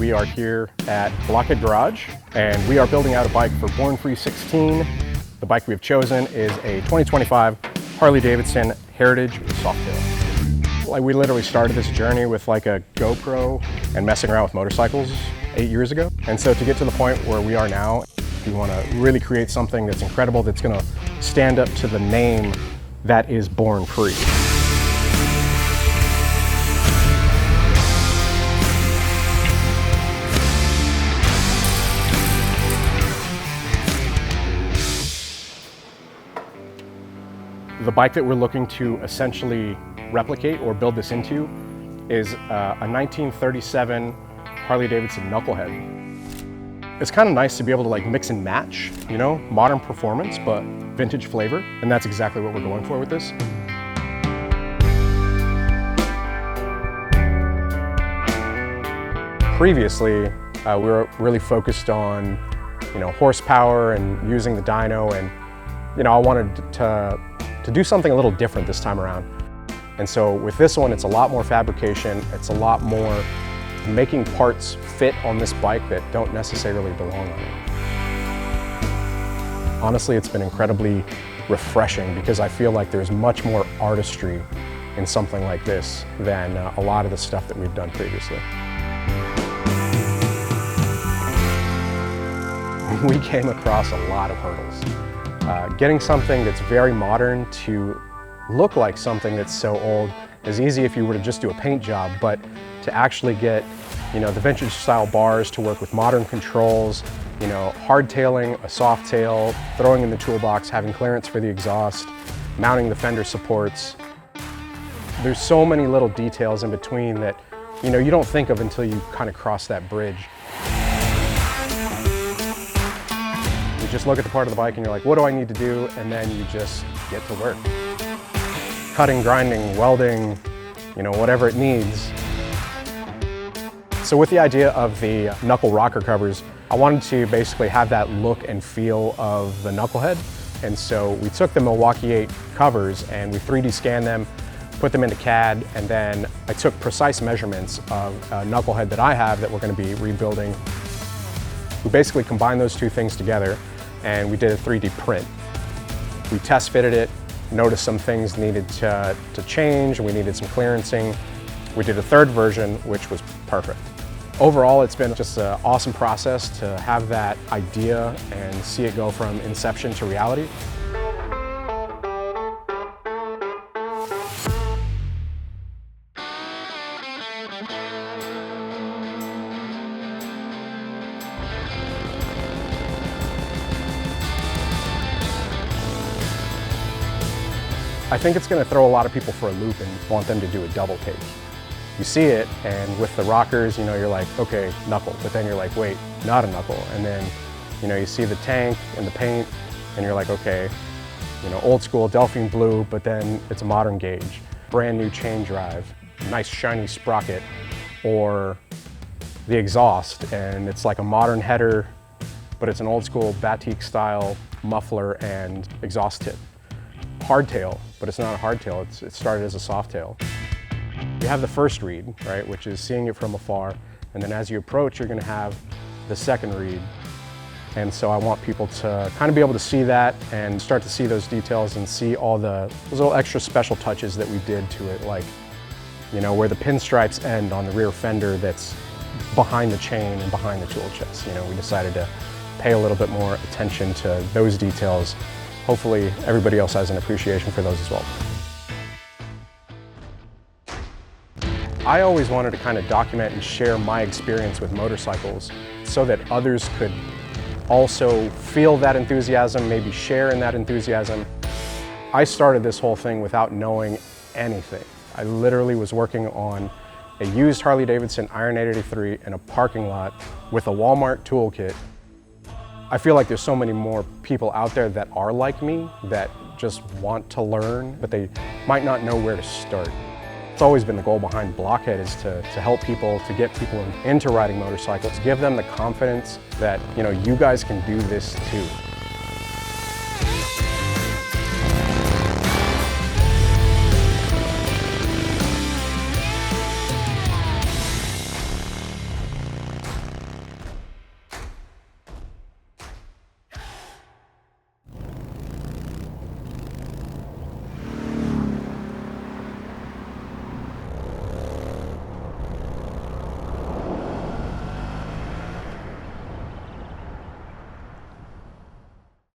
We are here at Blockhead Garage, and we are building out a bike for Born Free 16. The bike we've chosen is a 2025 Harley-Davidson Heritage Softail. Like, we literally started this journey with like a GoPro and messing around with motorcycles 8 years ago. And so to get to the point where we are now, we want to really create something that's incredible, that's going to stand up to the name that is Born Free. The bike that we're looking to essentially replicate or build this into is a 1937 Harley-Davidson Knucklehead. It's kind of nice to be able to like mix and match, you know, modern performance, but vintage flavor. And that's exactly what we're going for with this. Previously, we were really focused on, you know, horsepower and using the dyno, and, you know, I wanted to do something a little different this time around. And so with this one, it's a lot more fabrication. It's a lot more making parts fit on this bike that don't necessarily belong on it. Honestly, it's been incredibly refreshing because I feel like there's much more artistry in something like this than a lot of the stuff that we've done previously. We came across a lot of hurdles. Getting something that's very modern to look like something that's so old is easy if you were to just do a paint job, but to actually get, you know, the vintage style bars to work with modern controls, you know, hardtailing a soft tail, throwing in the toolbox, having clearance for the exhaust, mounting the fender supports. There's so many little details in between that, you know, you don't think of until you kind of cross that bridge. You just look at the part of the bike and you're like, what do I need to do? And then you just get to work. Cutting, grinding, welding, you know, whatever it needs. So with the idea of the knuckle rocker covers, I wanted to basically have that look and feel of the Knucklehead. And so we took the Milwaukee 8 covers and we 3D scanned them, put them into CAD, and then I took precise measurements of a Knucklehead that I have that we're going to be rebuilding. We basically combined those two things together and we did a 3D print. We test fitted it, noticed some things needed to change, we needed some clearancing. We did a third version, which was perfect. Overall, it's been just an awesome process to have that idea and see it go from inception to reality. I think it's going to throw a lot of people for a loop and want them to do a double take. You see it, and with the rockers, you know, you're like, okay, knuckle, but then you're like, wait, not a knuckle. And then, you know, you see the tank and the paint, and you're like, okay, you know, old school Delphine blue, but then it's a modern gauge, brand new chain drive, nice shiny sprocket, or the exhaust, and it's like a modern header, but it's an old school batik style muffler and exhaust tip. Hardtail, but it's not a hardtail, it started as a softail. You have the first read, right, which is seeing it from afar, and then as you approach, you're going to have the second read. And so I want people to kind of be able to see that and start to see those details and see all those little extra special touches that we did to it, like, you know, where the pinstripes end on the rear fender that's behind the chain and behind the tool chest. You know, we decided to pay a little bit more attention to those details. Hopefully everybody else has an appreciation for those as well. I always wanted to kind of document and share my experience with motorcycles so that others could also feel that enthusiasm, maybe share in that enthusiasm. I started this whole thing without knowing anything. I literally was working on a used Harley-Davidson Iron 883 in a parking lot with a Walmart toolkit. I feel like there's so many more people out there that are like me, that just want to learn, but they might not know where to start. It's always been the goal behind Blockhead, is to help people, to get people into riding motorcycles, give them the confidence that, you know, you guys can do this too.